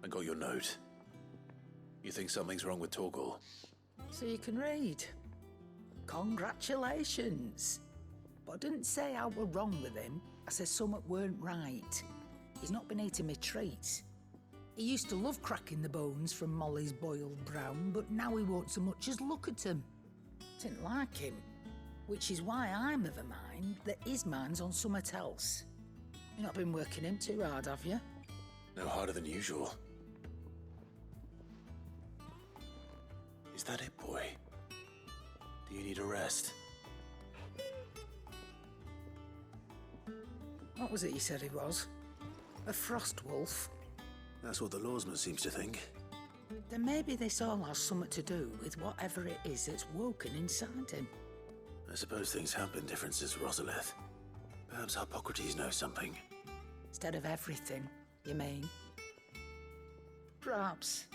I got your note. You think something's wrong with Torgal? So you can read. Congratulations. But I didn't say I were wrong with him. I said something weren't right. He's not been eating me treats. He used to love cracking the bones from Molly's boiled brown, but now he won't so much as look at them. Didn't like him. Which is why I'm of a mind that his mind's on something else. You've not been working him too hard, have you? No harder than usual. Is that it, boy? Do you need a rest? What was it you said he was? A frost wolf? That's what the lawsman seems to think. Then maybe this all has something to do with whatever it is that's woken inside him. I suppose things have been different since Rosalith. Perhaps Hippocrates knows something. Instead of everything, you mean? Perhaps.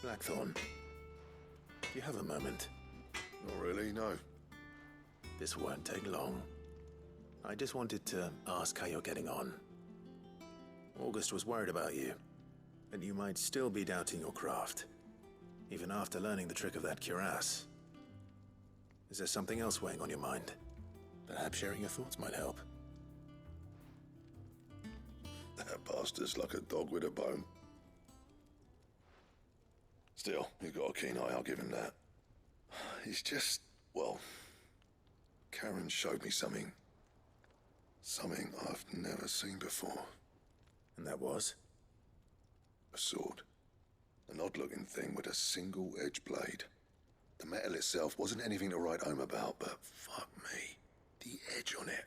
Blackthorn, do you have a moment? Not really, no. This won't take long. I just wanted to ask how you're getting on. August was worried about you, and you might still be doubting your craft, even after learning the trick of that cuirass. Is there something else weighing on your mind? Perhaps sharing your thoughts might help. That bastard's like a dog with a bone. Still, he's got a keen eye, I'll give him that. He's just, well, Karen showed me something. Something I've never seen before. And that was? A sword. An odd-looking thing with a single-edged blade. The metal itself wasn't anything to write home about, but fuck me, the edge on it.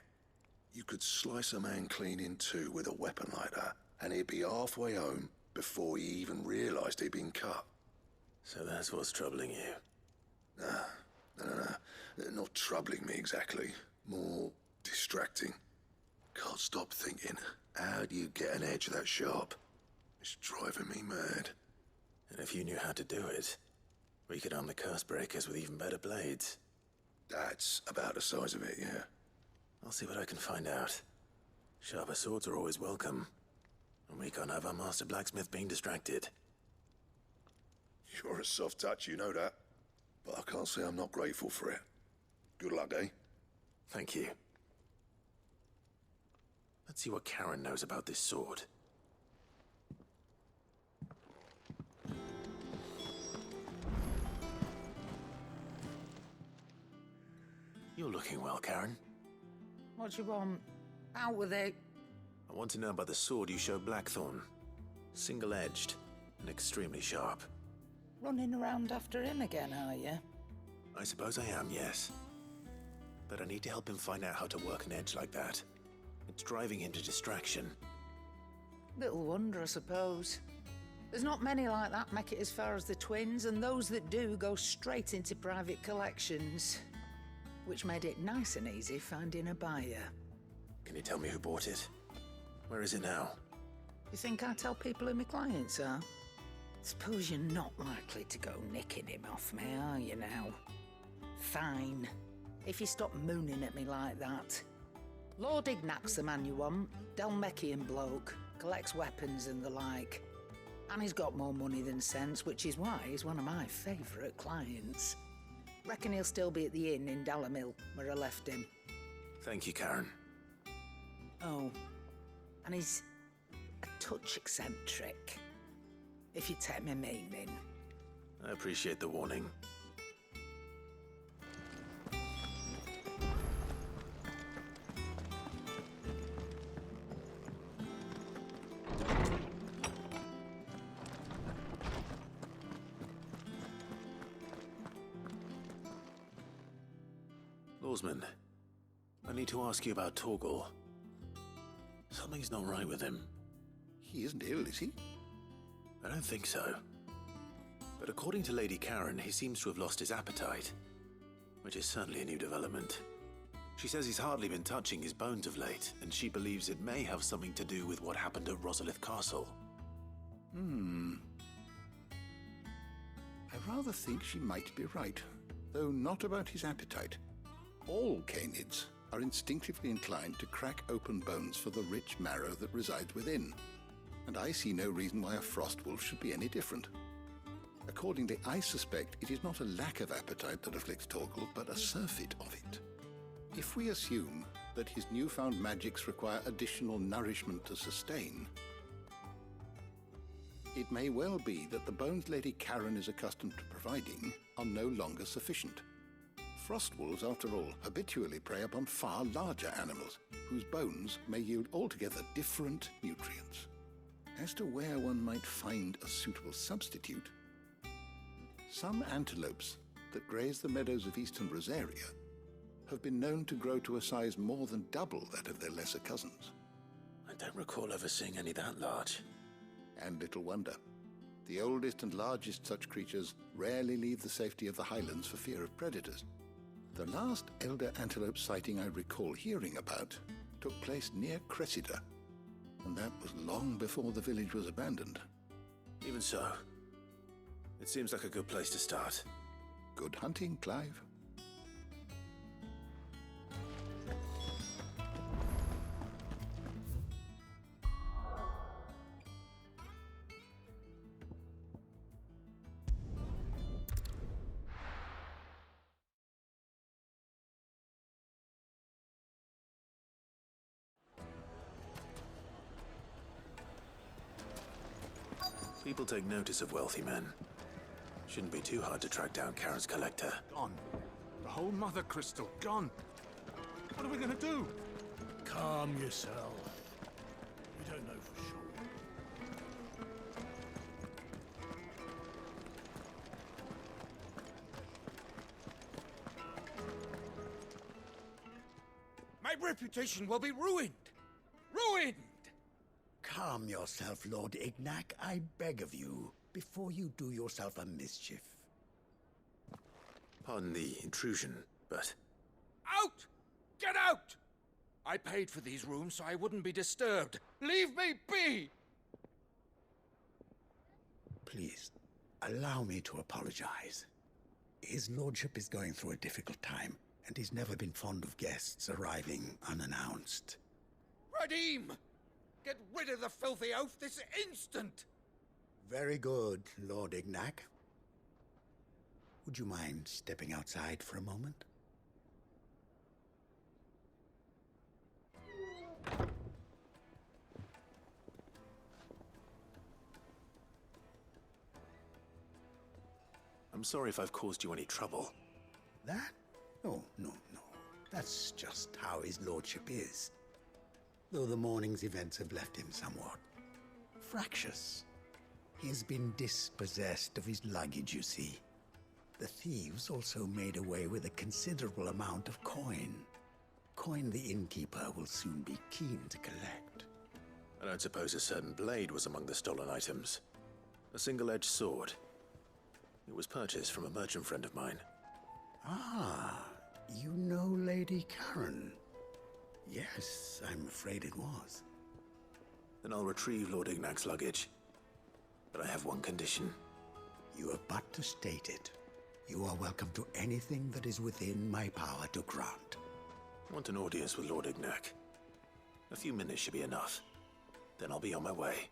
You could slice a man clean in two with a weapon like that, and he'd be halfway home before he even realised he'd been cut. So that's what's troubling you? No. Not troubling me exactly. More distracting. Can't stop thinking, how do you get an edge that sharp? It's driving me mad. And if you knew how to do it, we could arm the curse breakers with even better blades. That's about the size of it, yeah. I'll see what I can find out. Sharper swords are always welcome. And we can't have our master blacksmith being distracted. You're a soft touch, you know that. But I can't say I'm not grateful for it. Good luck, eh? Thank you. Let's see what Karen knows about this sword. You're looking well, Karen. What do you want? Out with it. I want to know about the sword you showed Blackthorn. Single-edged and extremely sharp. Running around after him again, are you? I suppose I am, yes. But I need to help him find out how to work an edge like that. It's driving him to distraction. Little wonder, I suppose. There's not many like that make it as far as the twins, and those that do go straight into private collections. Which made it nice and easy finding a buyer. Can you tell me who bought it? Where is it now? You think I tell people who my clients are? Suppose you're not likely to go nicking him off me, are you now? Fine. If you stop mooning at me like that. Lord Ignac's the man you want. Dalmekian bloke. Collects weapons and the like. And he's got more money than sense, which is why he's one of my favourite clients. Reckon he'll still be at the inn in Dalamil, where I left him. Thank you, Karen. Oh, and he's a touch eccentric, if you take my meaning. I appreciate the warning. Lawsman, I need to ask you about Torgal. Something's not right with him. He isn't ill, is he? I don't think so. But according to Lady Karen, he seems to have lost his appetite, which is certainly a new development. She says he's hardly been touching his bones of late, and she believes it may have something to do with what happened at Rosalith Castle. I rather think she might be right, though not about his appetite. All canids are instinctively inclined to crack open bones for the rich marrow that resides within, and I see no reason why a frost wolf should be any different. Accordingly, I suspect it is not a lack of appetite that afflicts Torgal, but a surfeit of it. If we assume that his newfound magics require additional nourishment to sustain, it may well be that the bones Lady Karen is accustomed to providing are no longer sufficient. Frost wolves, after all, habitually prey upon far larger animals, whose bones may yield altogether different nutrients. As to where one might find a suitable substitute, some antelopes that graze the meadows of eastern Rosaria have been known to grow to a size more than double that of their lesser cousins. I don't recall ever seeing any that large. And little wonder. The oldest and largest such creatures rarely leave the safety of the highlands for fear of predators. The last elder antelope sighting I recall hearing about took place near Cressida, and that was long before the village was abandoned. Even so, it seems like a good place to start. Good hunting, Clive. People take notice of wealthy men. Shouldn't be too hard to track down Karen's collector. Gone. The whole mother crystal gone. What are we gonna do? Calm yourself. We don't know for sure. My reputation will be ruined. Ruined! Calm yourself, Lord Ignac, I beg of you, before you do yourself a mischief. Pardon the intrusion, but Out! Get out! I paid for these rooms so I wouldn't be disturbed. Leave me be! Please, allow me to apologize. His lordship is going through a difficult time, and he's never been fond of guests arriving unannounced. Radim! Get rid of the filthy oaf this instant! Very good, Lord Ignac. Would you mind stepping outside for a moment? I'm sorry if I've caused you any trouble. That? Oh, no. That's just how his lordship is. Though the morning's events have left him somewhat fractious. He has been dispossessed of his luggage, you see. The thieves also made away with a considerable amount of coin. Coin the innkeeper will soon be keen to collect. I don't suppose a certain blade was among the stolen items. A single-edged sword. It was purchased from a merchant friend of mine. Ah, you know Lady Karen. Yes, I'm afraid it was. Then I'll retrieve Lord Ignac's luggage. But I have one condition. You have but to state it. You are welcome to anything that is within my power to grant. I want an audience with Lord Ignac. A few minutes should be enough. Then I'll be on my way.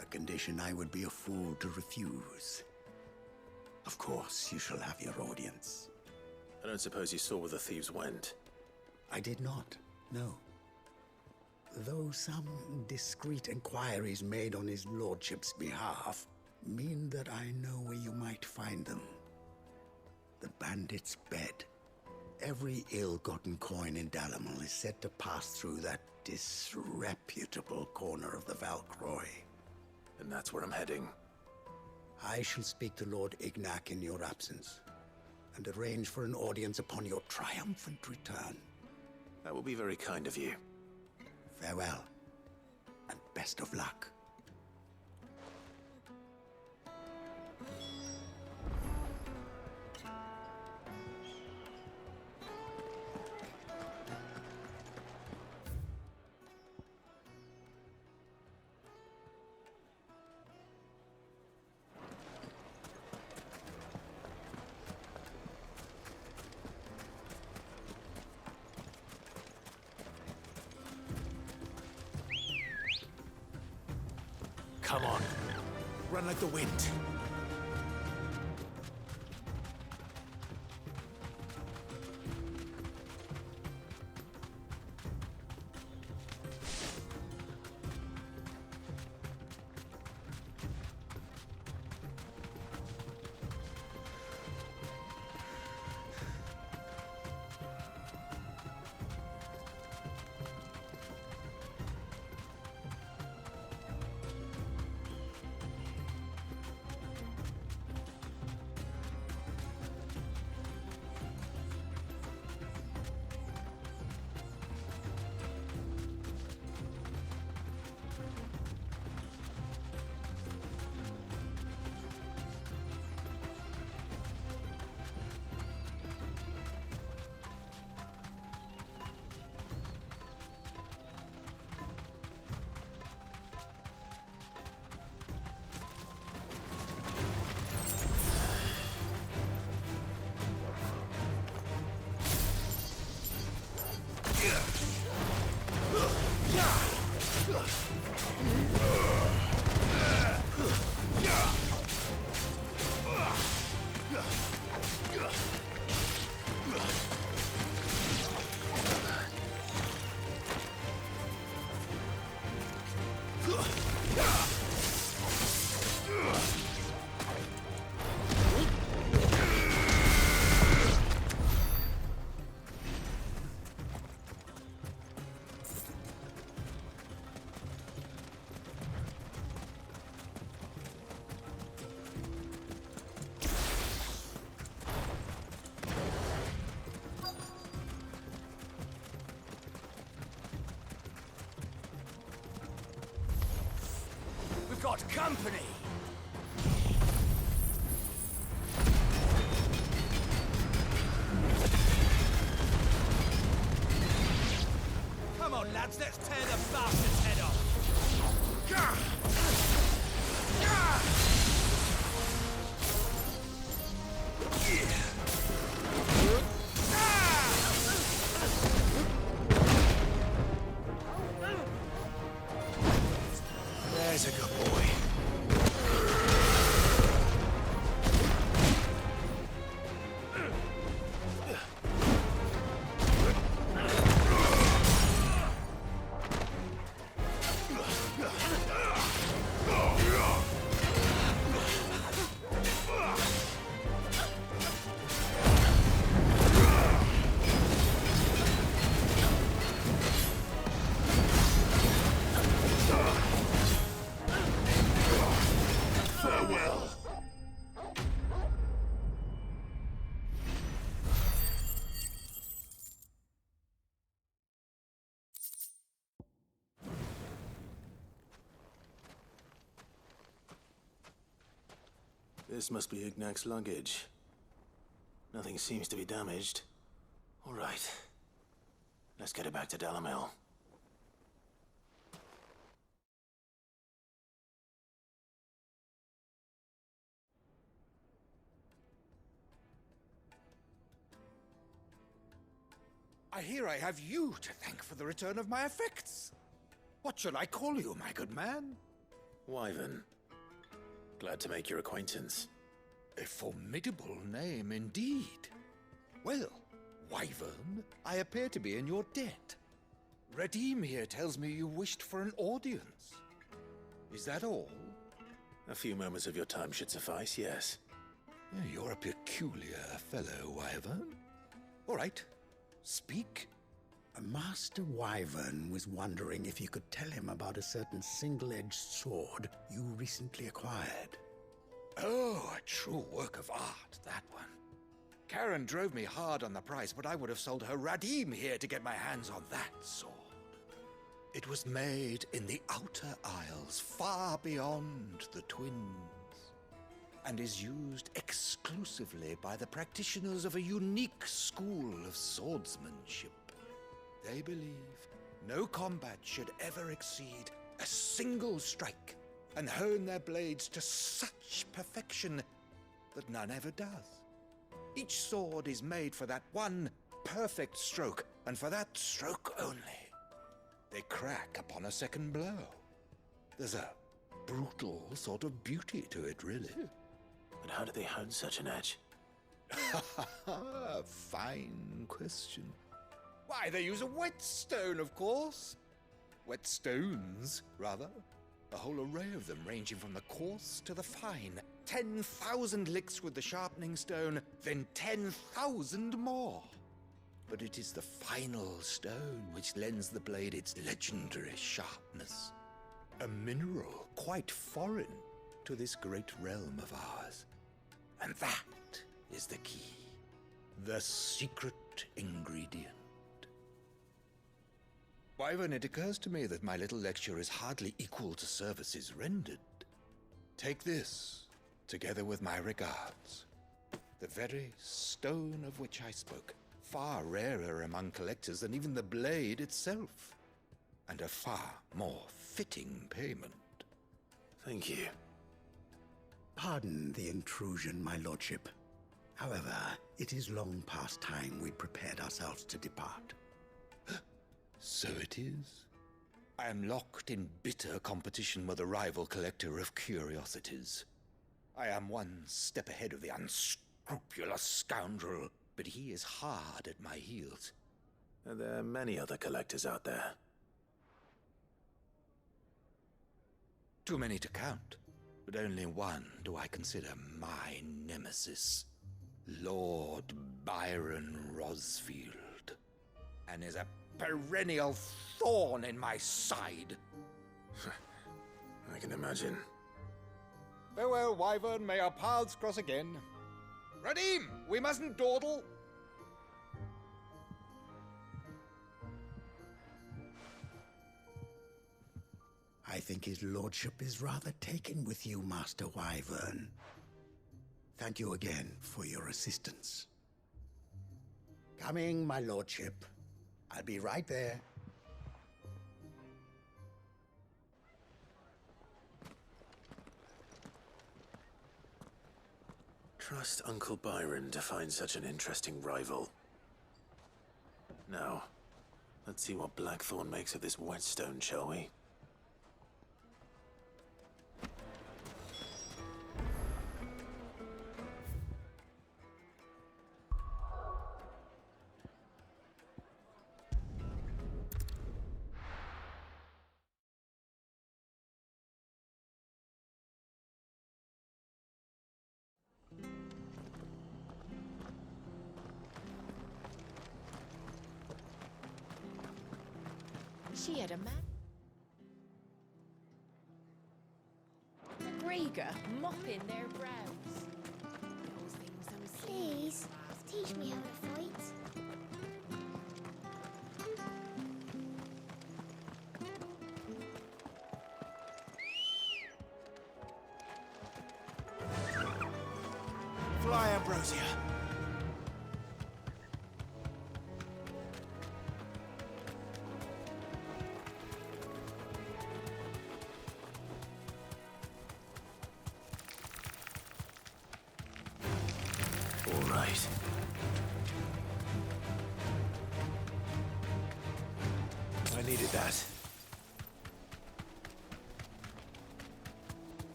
A condition I would be a fool to refuse. Of course, you shall have your audience. I don't suppose you saw where the thieves went. I did not, no. Though some discreet inquiries made on his lordship's behalf mean that I know where you might find them. The bandit's bed. Every ill-gotten coin in Dalamil is said to pass through that disreputable corner of the Valcroy. And that's where I'm heading. I shall speak to Lord Ignac in your absence, and arrange for an audience upon your triumphant return. That will be very kind of you. Farewell, and best of luck. Come on. Run like the wind. Got company! Come on, lads, let's tear the bastard's head off! Gah! Gah! There's a good boy. This must be Ignac's luggage. Nothing seems to be damaged. All right. Let's get it back to Delamel. I hear I have you to thank for the return of my effects. What shall I call you, my good man? Wyvern. Glad to make your acquaintance. A formidable name indeed. Well, Wyvern, I appear to be in your debt. Redeem here tells me you wished for an audience. Is that all? A few moments of your time should suffice, yes. You're a peculiar fellow, Wyvern. All right, speak. Master Wyvern was wondering if you could tell him about a certain single-edged sword you recently acquired. Oh, a true work of art, that one. Karen drove me hard on the price, but I would have sold her Radim here to get my hands on that sword. It was made in the Outer Isles, far beyond the Twins, and is used exclusively by the practitioners of a unique school of swordsmanship. They believe no combat should ever exceed a single strike, and hone their blades to such perfection that none ever does. Each sword is made for that one perfect stroke, and for that stroke only. They crack upon a second blow. There's a brutal sort of beauty to it, really. But how do they hone such an edge? Fine question. Why, they use a whetstone, of course. Whetstones, rather. A whole array of them, ranging from the coarse to the fine. 10,000 licks with the sharpening stone, then 10,000 more. But it is the final stone which lends the blade its legendary sharpness. A mineral quite foreign to this great realm of ours. And that is the key. The secret ingredient. Wyvern, it occurs to me that my little lecture is hardly equal to services rendered. Take this, together with my regards. The very stone of which I spoke, far rarer among collectors than even the blade itself, and a far more fitting payment. Thank you. Pardon the intrusion, my lordship. However, it is long past time we prepared ourselves to depart. So it is. I am locked in bitter competition with a rival collector of curiosities. I am one step ahead of the unscrupulous scoundrel, but he is hard at my heels. Are there many other collectors out there? Too many to count, but only one do I consider my nemesis. Lord Byron Rosfield. And is a perennial thorn in my side. I can imagine. Farewell, Wyvern. May our paths cross again. Radim, we mustn't dawdle. I think his lordship is rather taken with you, Master Wyvern. Thank you again for your assistance. Coming, my lordship. I'll be right there. Trust Uncle Byron to find such an interesting rival. Now, let's see what Blackthorn makes of this whetstone, shall we? She had a man. The Grieger mopping their brows. Those things those Please, teach me how to fight. Fly, Ambrosia. All right. I needed that.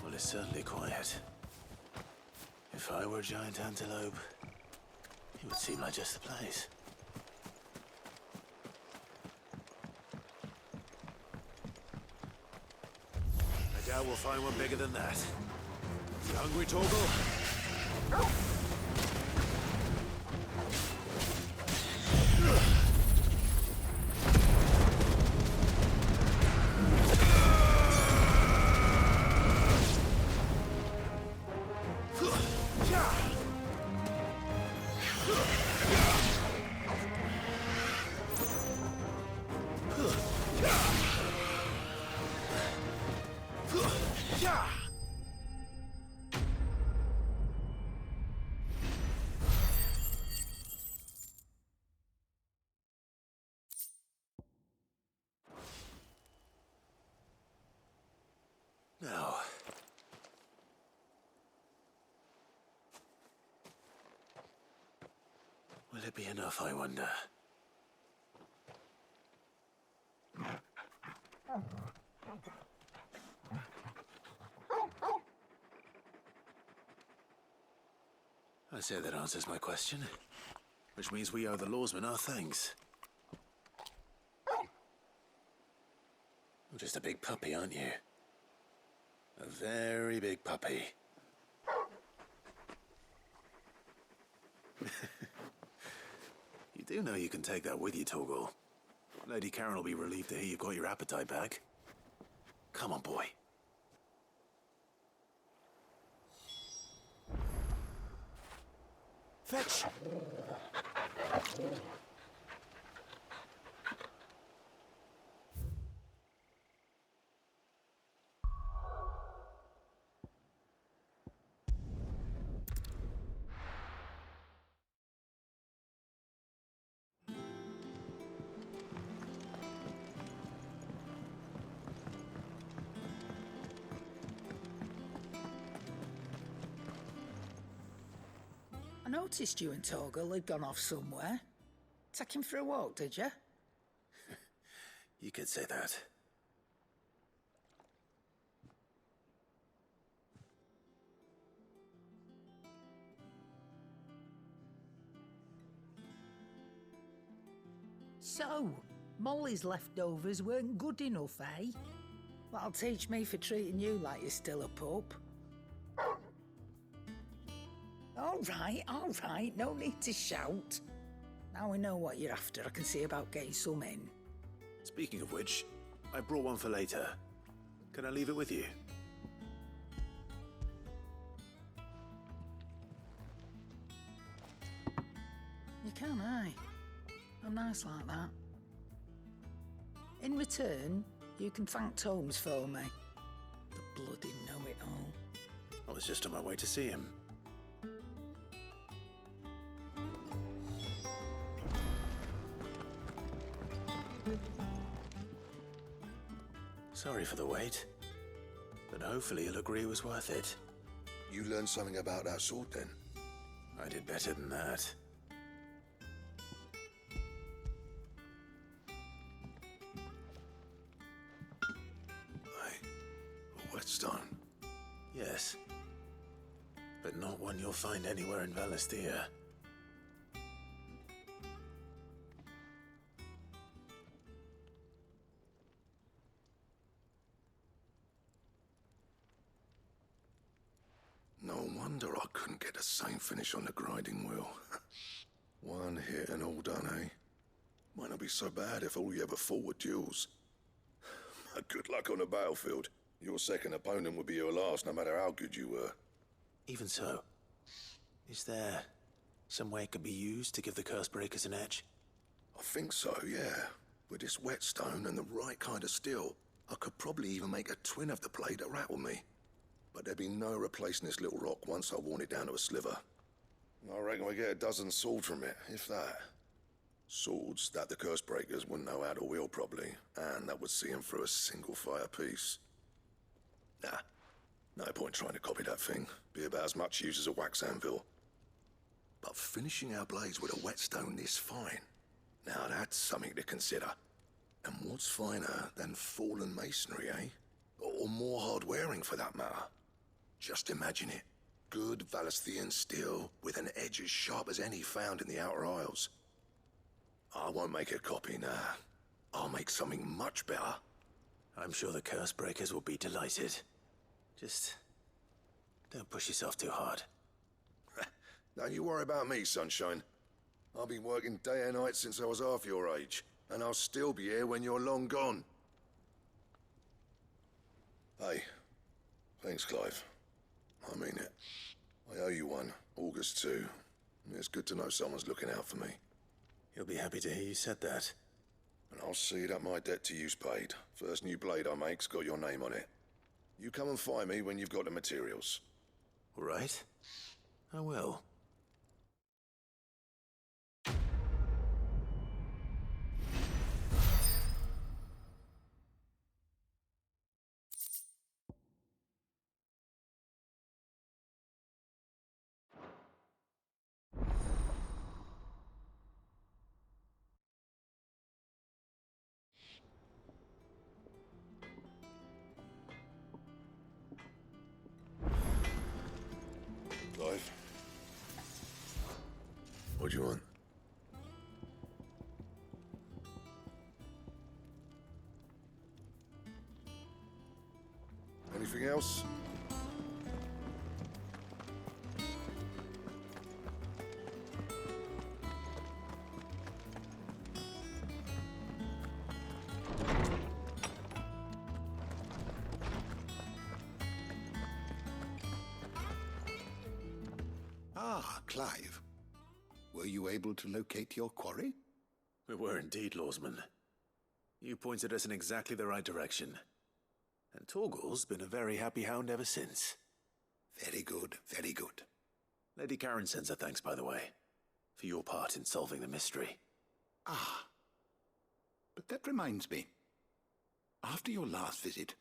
Well, it's certainly quiet. If I were a giant antelope, it would seem like just the place. I doubt we'll find one bigger than that. You hungry, Torgal? it be enough, I wonder? I say that answers my question. Which means we owe the lawsman our thanks. You're just a big puppy, aren't you? A very big puppy. You do know you can take that with you, Torgal. Lady Karen will be relieved to hear you've got your appetite back. Come on, boy. Fetch! I noticed you and Torgal had gone off somewhere. Take him for a walk, did you? You could say that. So, Molly's leftovers weren't good enough, eh? That'll teach me for treating you like you're still a pup. All right, no need to shout. Now we know what you're after, I can see about getting some in. Speaking of which, I brought one for later. Can I leave it with you? You can, aye. I'm nice like that. In return, you can thank Tomes for me. The bloody know-it-all. I was just on my way to see him. Sorry for the wait, but hopefully you'll agree it was worth it. You learned something about that sword then? I did better than that. A whetstone? Yes, but not one you'll find anywhere in Valestia. No wonder I couldn't get the same finish on the grinding wheel. One hit and all done, eh? Might not be so bad if all you ever fought were duels. Good luck on the battlefield. Your second opponent would be your last, no matter how good you were. Even so, is there some way it could be used to give the curse breakers an edge? I think so, yeah. With this whetstone and the right kind of steel, I could probably even make a twin of the blade that rattled me. But there'd be no replacing this little rock once I worn it down to a sliver. I reckon we get a dozen swords from it, if that. Swords that the curse breakers wouldn't know how to wield properly, and that would see them through a single fire piece. Nah, no point trying to copy that thing. Be about as much use as a wax anvil. But finishing our blades with a whetstone this fine, now that's something to consider. And what's finer than fallen masonry, eh? Or more hard-wearing, for that matter. Just imagine it. Good Valesthian steel with an edge as sharp as any found in the Outer Isles. I won't make a copy, nah. I'll make something much better. I'm sure the curse breakers will be delighted. Just don't push yourself too hard. Don't you worry about me, sunshine. I've been working day and night since I was half your age, and I'll still be here when you're long gone. Hey, thanks, Clive. I mean it. I owe you one, August too. It's good to know someone's looking out for me. He'll be happy to hear you said that. And I'll see that my debt to you's paid. First new blade I make's got your name on it. You come and find me when you've got the materials. All right, I will. What do you want? Anything else? Ah, Clive. Were you able to locate your quarry? We were indeed, Lawsman. You pointed us in exactly the right direction. And Torgal's been a very happy hound ever since. Very good, very good. Lady Karen sends her thanks, by the way, for your part in solving the mystery. Ah. But that reminds me. After your last visit,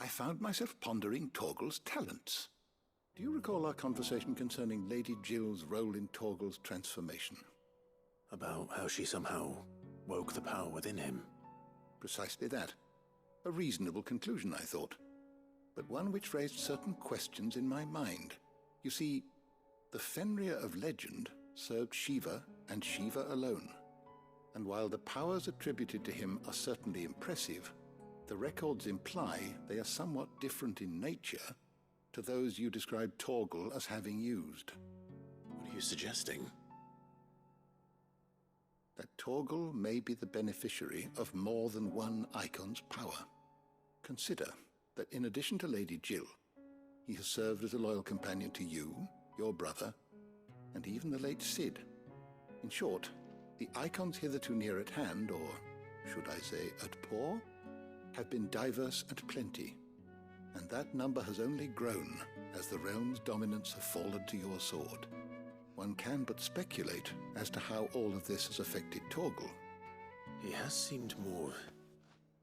I found myself pondering Torgal's talents. Do you recall our conversation concerning Lady Jill's role in Torgal's transformation? About how she somehow woke the power within him. Precisely that. A reasonable conclusion, I thought, but one which raised certain questions in my mind. You see, the Fenrir of legend served Shiva and Shiva alone, and while the powers attributed to him are certainly impressive, the records imply they are somewhat different in nature to those you described Torgal as having used. What are you suggesting? That Torgal may be the beneficiary of more than one Eikon's power. Consider that in addition to Lady Jill, he has served as a loyal companion to you, your brother, and even the late Cid. In short, the Eikons hitherto near at hand, or should I say at paw, have been diverse and plenty, and that number has only grown as the realm's dominance have fallen to your sword. One can but speculate as to how all of this has affected Torgal. He has seemed more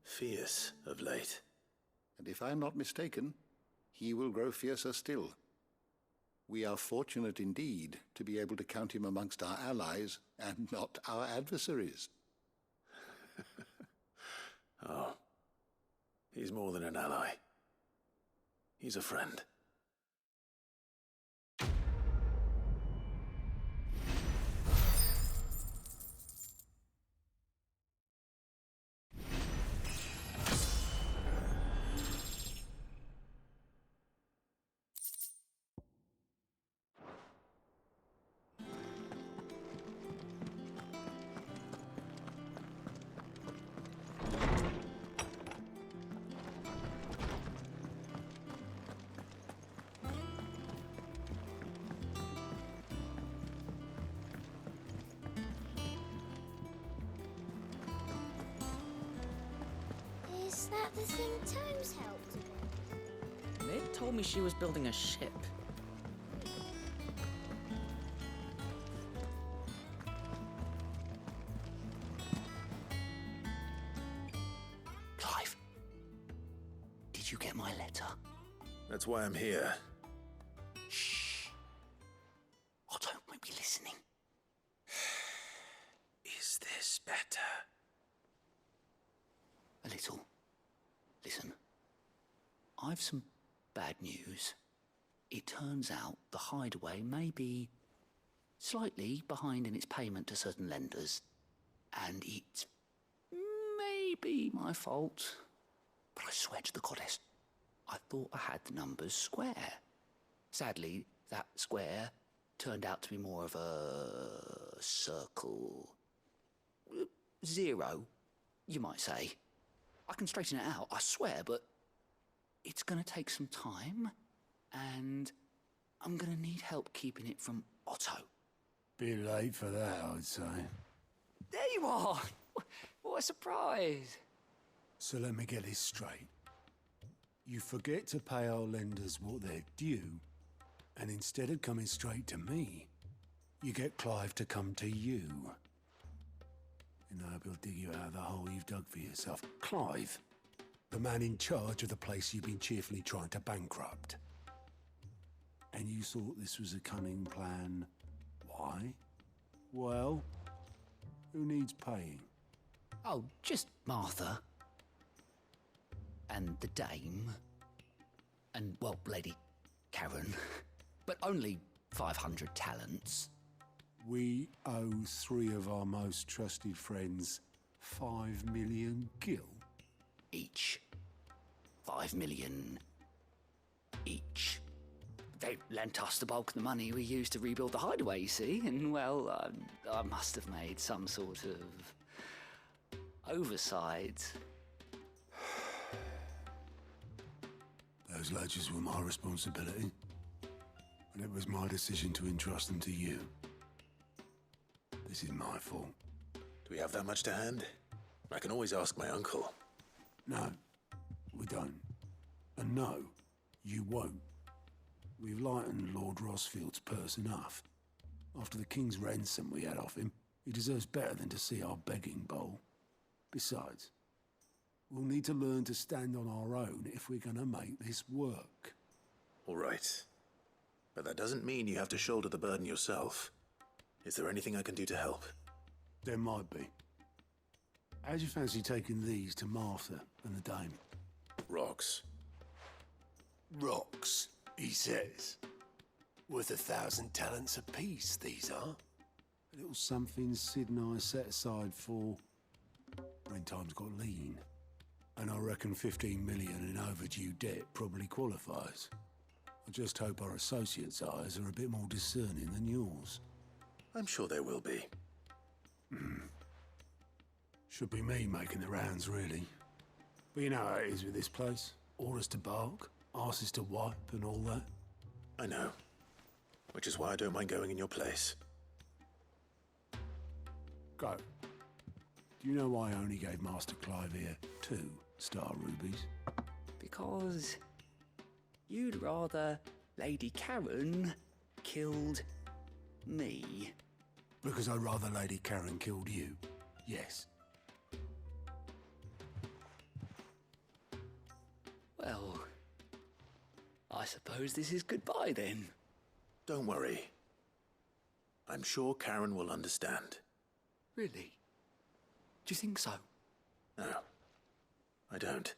fierce of late. And if I am not mistaken, he will grow fiercer still. We are fortunate indeed to be able to count him amongst our allies and not our adversaries. Oh, he's more than an ally. He's a friend. Is that the thing Tomes helped with? Ned told me she was building a ship. Clive, did you get my letter? That's why I'm here. Shh. Otto might be listening. Is this better? A little. Listen, I've some bad news. It turns out the hideaway may be slightly behind in its payment to certain lenders, and it may be my fault. But I swear to the goddess, I thought I had the numbers square. Sadly, that square turned out to be more of a circle. Zero, you might say. I can straighten it out, I swear, but it's going to take some time, and I'm going to need help keeping it from Otto. Bit late for that, I'd say. There you are! What a surprise! So let me get this straight. You forget to pay our lenders what they're due, and instead of coming straight to me, you get Clive to come to you. And I hope he'll dig you out of the hole you've dug for yourself. Clive, the man in charge of the place you've been cheerfully trying to bankrupt. And you thought this was a cunning plan. Why? Well, who needs paying? Oh, just Martha. And the dame. And, well, Lady Karen. But only 500 talents. We owe 3 of our most trusted friends 5 million gil. Each. 5 million each. They lent us the bulk of the money we used to rebuild the hideaway, you see, and, well, I must have made some sort of oversight. Those ledgers were my responsibility, and it was my decision to entrust them to you. This is my fault. Do we have that much to hand? I can always ask my uncle. No, we don't. And no, you won't. We've lightened Lord Rosfield's purse enough. After the king's ransom we had off him, he deserves better than to see our begging bowl. Besides, we'll need to learn to stand on our own if we're gonna make this work. All right. But that doesn't mean you have to shoulder the burden yourself. Is there anything I can do to help? There might be. How'd you fancy taking these to Martha and the dame? Rocks. Rocks, he says. Worth 1,000 talents apiece, these are. A little something Sid and I set aside for when times got lean. And I reckon 15 million in overdue debt probably qualifies. I just hope our associates' eyes are a bit more discerning than yours. I'm sure there will be. Should be me making the rounds, really. But you know how it is with this place. Orders to bark, arses to wipe and all that. I know. Which is why I don't mind going in your place. Go. Do you know why I only gave Master Clive here 2 star rubies? Because you'd rather Lady Karen killed me. Because I'd rather Lady Karen killed you. Yes. Well, I suppose this is goodbye then. Don't worry. I'm sure Karen will understand. Really? Do you think so? No, I don't.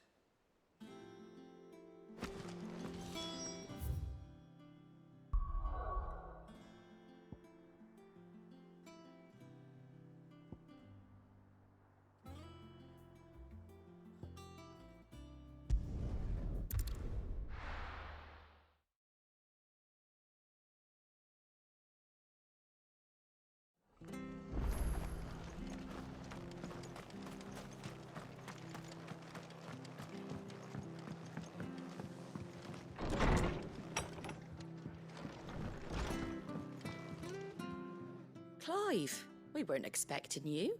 Clive, we weren't expecting you.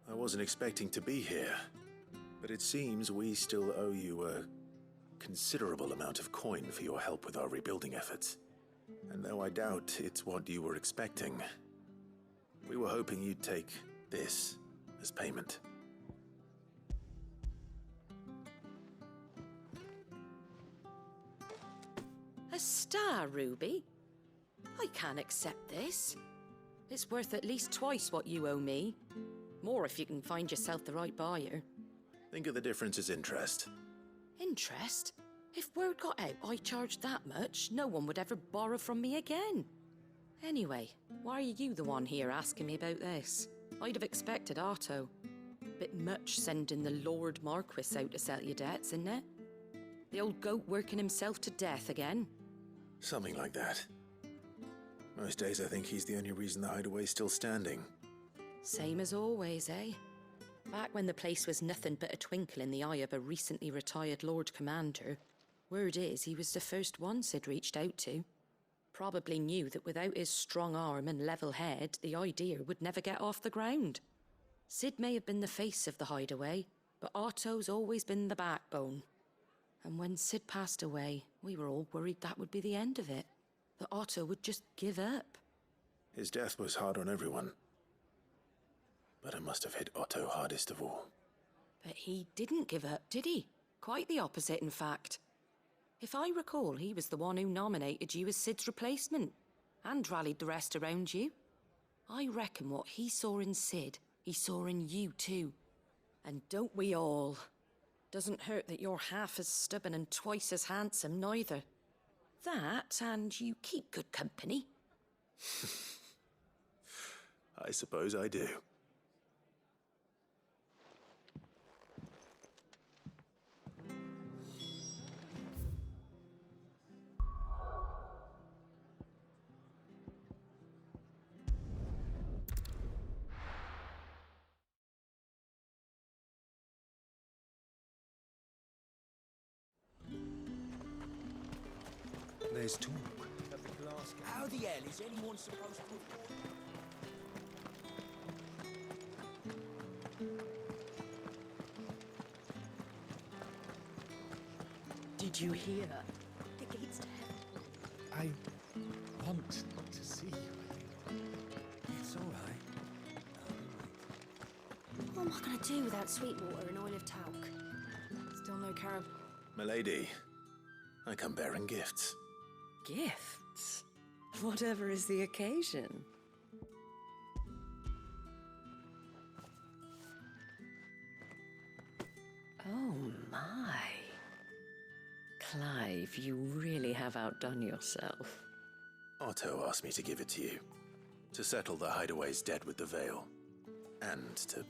I wasn't expecting to be here, but it seems we still owe you a considerable amount of coin for your help with our rebuilding efforts. And though I doubt it's what you were expecting, we were hoping you'd take this as payment. A star ruby? I can't accept this. It's worth at least twice what you owe me. More if you can find yourself the right buyer. Think of the difference as interest. Interest? If word got out I charged that much, no one would ever borrow from me again. Anyway, why are you the one here asking me about this? I'd have expected Otto. Bit much sending the Lord Marquis out to sell your debts, isn't it? The old goat working himself to death again. Something like that. Most days I think he's the only reason the hideaway's still standing. Same as always, eh? Back when the place was nothing but a twinkle in the eye of a recently retired Lord Commander, word is he was the first one Sid reached out to. Probably knew that without his strong arm and level head, the idea would never get off the ground. Sid may have been the face of the hideaway, but Otto's always been the backbone. And when Sid passed away, we were all worried that would be the end of it. That Otto would just give up. His death was hard on everyone. But it must have hit Otto hardest of all. But he didn't give up, did he? Quite the opposite, in fact. If I recall, he was the one who nominated you as Sid's replacement, and rallied the rest around you. I reckon what he saw in Sid, he saw in you too. And don't we all? Doesn't hurt that you're half as stubborn and twice as handsome, neither. That, and you keep good company. I suppose I do. There's talk of the glass. How the hell is anyone supposed to afford? Did you hear? The gate's dead. I want to see you. It's all right. What am I going to do without Sweetwater and oil of talc? Still no carab. Milady, I come bearing gifts. Gifts? Whatever is the occasion. Oh my. Clive, you really have outdone yourself. Otto asked me to give it to you. To settle the Hideaway's debt with the Veil. And to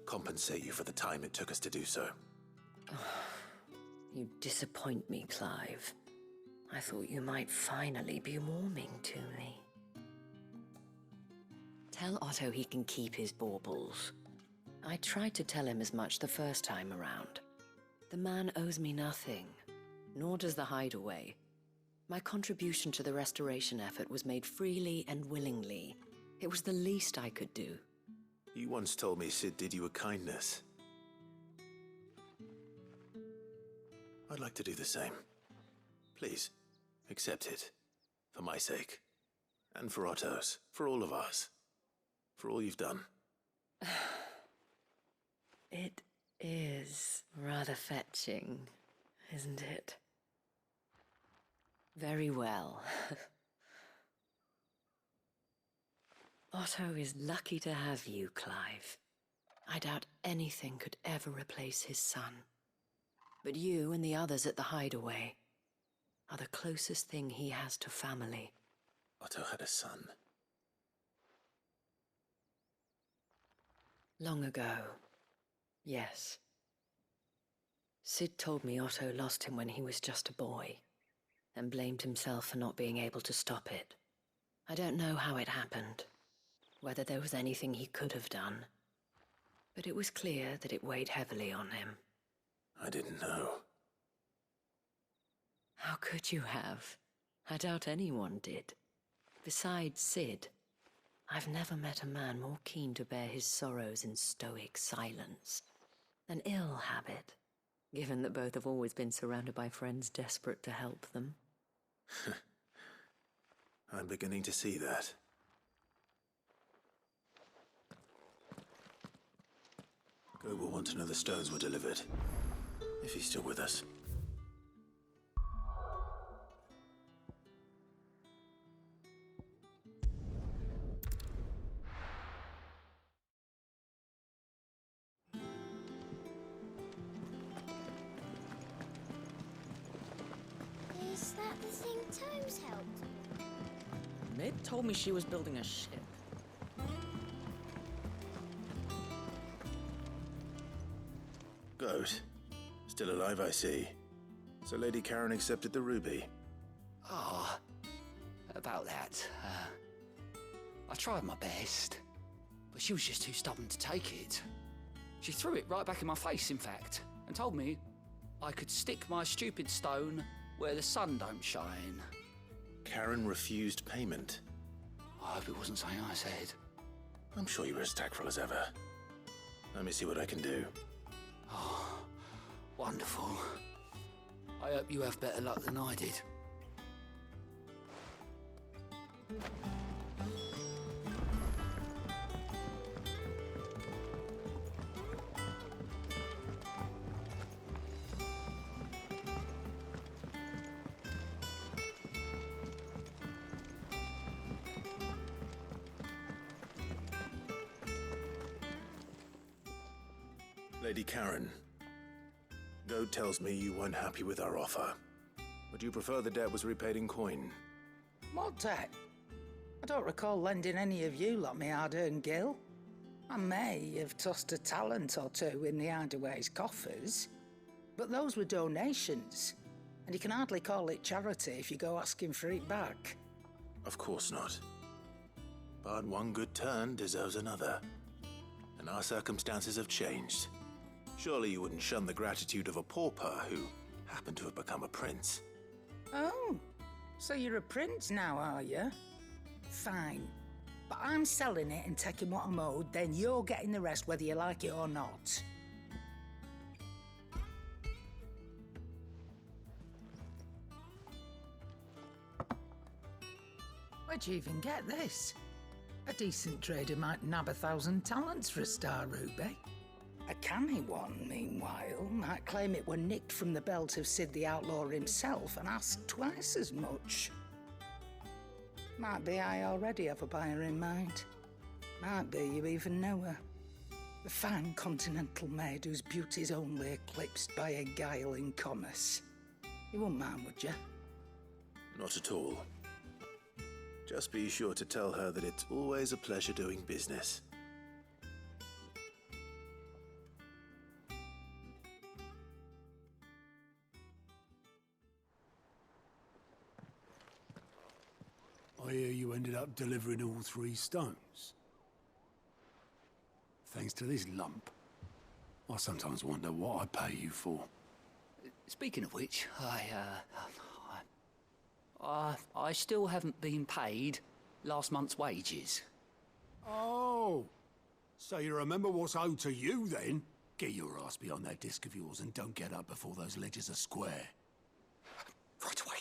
compensate you for the time it took us to do so. You disappoint me, Clive. I thought you might finally be warming to me. Tell Otto he can keep his baubles. I tried to tell him as much the first time around. The man owes me nothing, nor does the Hideaway. My contribution to the restoration effort was made freely and willingly. It was the least I could do. You once told me Sid did you a kindness. I'd like to do the same. Please, accept it. For my sake. And for Otto's. For all of us. For all you've done. It is rather fetching, isn't it? Very well. Otto is lucky to have you, Clive. I doubt anything could ever replace his son. But you and the others at the Hideaway are the closest thing he has to family. Otto had a son. Long ago, yes. Sid told me Otto lost him when he was just a boy, and blamed himself for not being able to stop it. I don't know how it happened, whether there was anything he could have done, but it was clear that it weighed heavily on him. I didn't know. How could you have? I doubt anyone did. Besides Sid, I've never met a man more keen to bear his sorrows in stoic silence. An ill habit, given that both have always been surrounded by friends desperate to help them. I'm beginning to see that. Gob will want to know the stones were delivered. If he's still with us. Is that the thing Tomes helped? Mid told me she was building a ship. Goat. Still alive, I see. So Lady Karen accepted the ruby. Ah, about that. I tried my best, but she was just too stubborn to take it. She threw it right back in my face, in fact, and told me I could stick my stupid stone where the sun don't shine. Karen refused payment. I hope it wasn't something I said. I'm sure you were as tactful as ever. Let me see what I can do. Oh, wonderful. I hope you have better luck than I did. Lady Karen, Goat tells me you weren't happy with our offer. Would you prefer the debt was repaid in coin? What debt? I don't recall lending any of you lot me hard-earned gil. I may have tossed a talent or two in the hideaway's coffers, but those were donations, and you can hardly call it charity if you go asking for it back. Of course not. But one good turn deserves another. And our circumstances have changed. Surely you wouldn't shun the gratitude of a pauper who happened to have become a prince. Oh, so you're a prince now, are you? Fine. But I'm selling it and taking what I'm owed, then you're getting the rest whether you like it or not. Where'd you even get this? A decent trader might nab 1,000 talents for a star ruby. A canny one, meanwhile, might claim it were nicked from the belt of Sid the Outlaw himself and ask twice as much. Might be I already have a buyer in mind. Might be you even know her. The fine continental maid whose beauty's only eclipsed by a guile in commerce. You wouldn't mind, would you? Not at all. Just be sure to tell her that it's always a pleasure doing business. I hear you ended up delivering all 3 stones. Thanks to this lump. I sometimes wonder what I pay you for. Speaking of which, I still haven't been paid last month's wages. Oh, so you remember what's owed to you then? Get your ass behind that disc of yours and don't get up before those ledgers are square. Right away.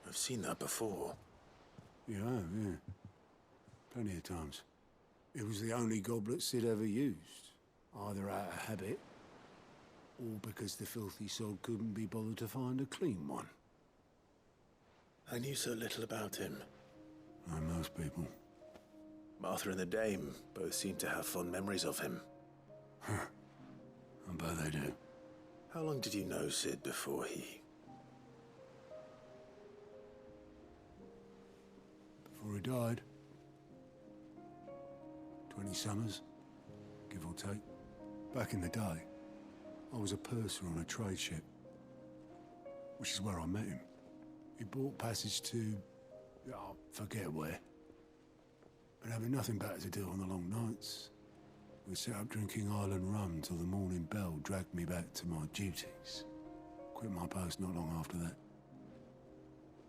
I've seen that before. You have, yeah. Plenty of times. It was the only goblet Sid ever used. Either out of habit, or because the filthy sod couldn't be bothered to find a clean one. I knew so little about him. Like most people. Martha and the Dame both seem to have fond memories of him. I bet they do. How long did you know Sid before he... Before he died. 20 summers, give or take. Back in the day, I was a purser on a trade ship, which is where I met him. He bought passage to... oh, forget where. But having nothing better to do on the long nights, we set up drinking island rum till the morning bell dragged me back to my duties. Quit my post not long after that.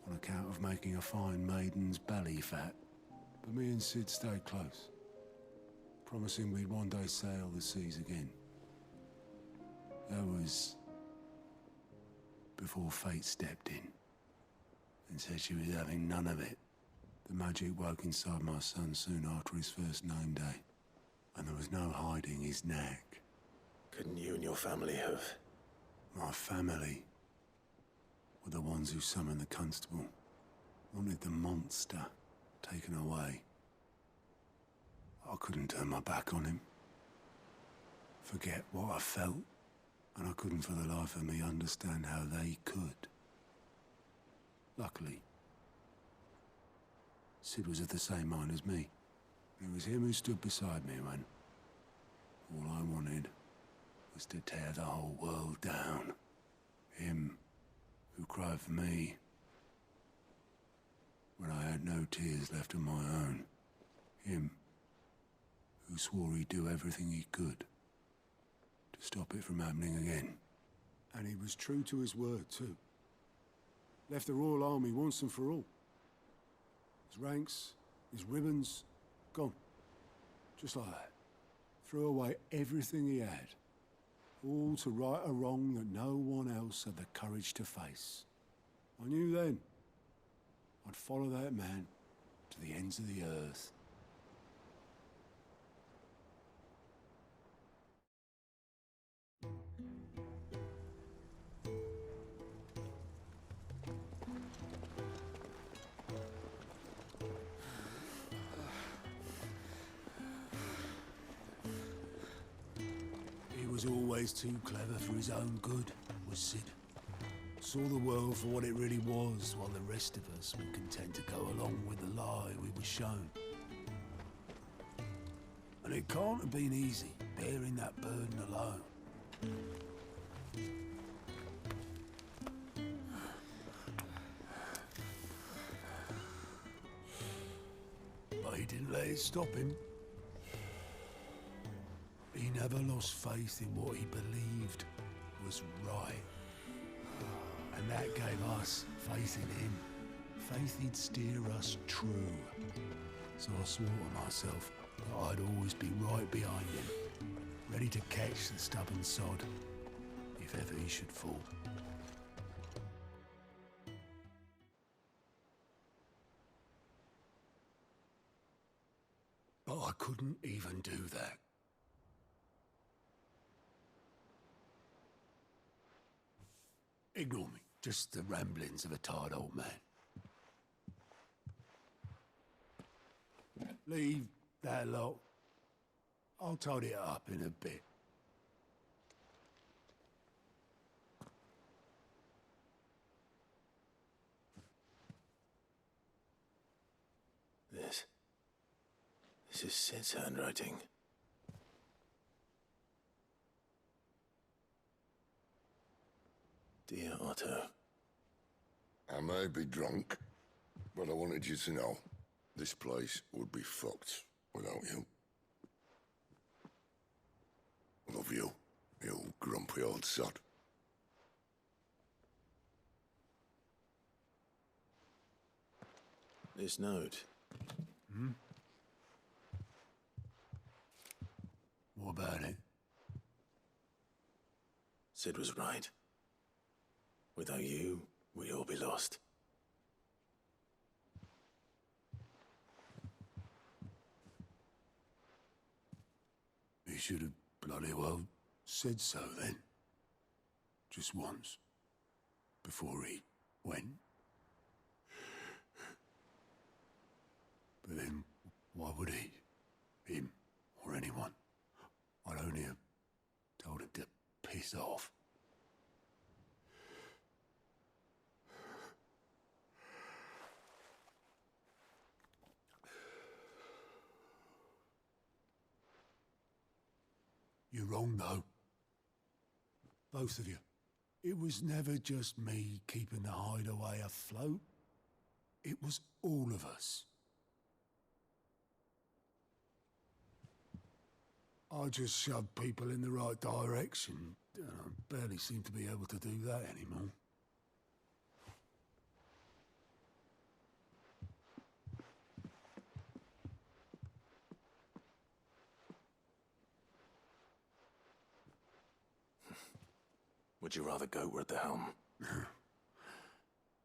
On account of making a fine maiden's belly fat. But me and Sid stayed close, promising we'd one day sail the seas again. That was before fate stepped in and said she was having none of it. The magic woke inside my son soon after his first name day, and there was no hiding his knack. Couldn't you and your family have... My family were the ones who summoned the constable, wanted the monster taken away. I couldn't turn my back on him, forget what I felt, and I couldn't for the life of me understand how they could. Luckily, Sid was of the same mind as me. It was him who stood beside me when all I wanted was to tear the whole world down. Him who cried for me when I had no tears left of my own. Him who swore he'd do everything he could to stop it from happening again. And he was true to his word, too. Left the Royal Army once and for all. His ranks, his ribbons, gone. Just like that. Threw away everything he had. All to right a wrong that no one else had the courage to face. I knew then I'd follow that man to the ends of the earth. He was always too clever for his own good, was Sid. Saw the world for what it really was, while the rest of us were content to go along with the lie we were shown. And it can't have been easy, bearing that burden alone. But he didn't let it stop him. He never lost faith in what he believed was right. And that gave us faith in him. Faith he'd steer us true. So I swore to myself that I'd always be right behind him, ready to catch the stubborn sod, if ever he should fall. But I couldn't even do that. Ignore me. Just the ramblings of a tired old man. Leave that lot. I'll tidy it up in a bit. This is Sid's handwriting. Dear Otto. I may be drunk, but I wanted you to know this place would be fucked without you. I love you, you grumpy old sod. This note. What about it? Sid was right. Without you, we'd all be lost. He should have bloody well said so then. Just once. Before he went. But then, why would he? Him, or anyone? I'd only have told him to piss off. You're wrong, though. Both of you. It was never just me keeping the hideaway afloat. It was all of us. I just shoved people in the right direction. I barely seem to be able to do that anymore. Would you rather go at the helm?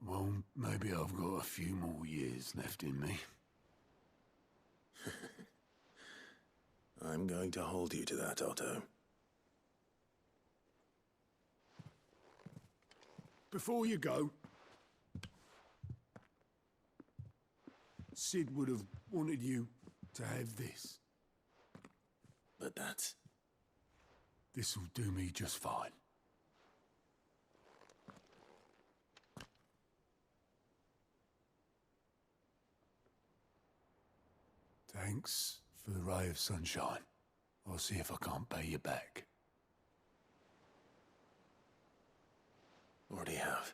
Well, maybe I've got a few more years left in me. I'm going to hold you to that, Otto. Before you go, Sid would have wanted you to have this. But that's... This'll do me just fine. Thanks for the ray of sunshine. I'll see if I can't pay you back. Already have.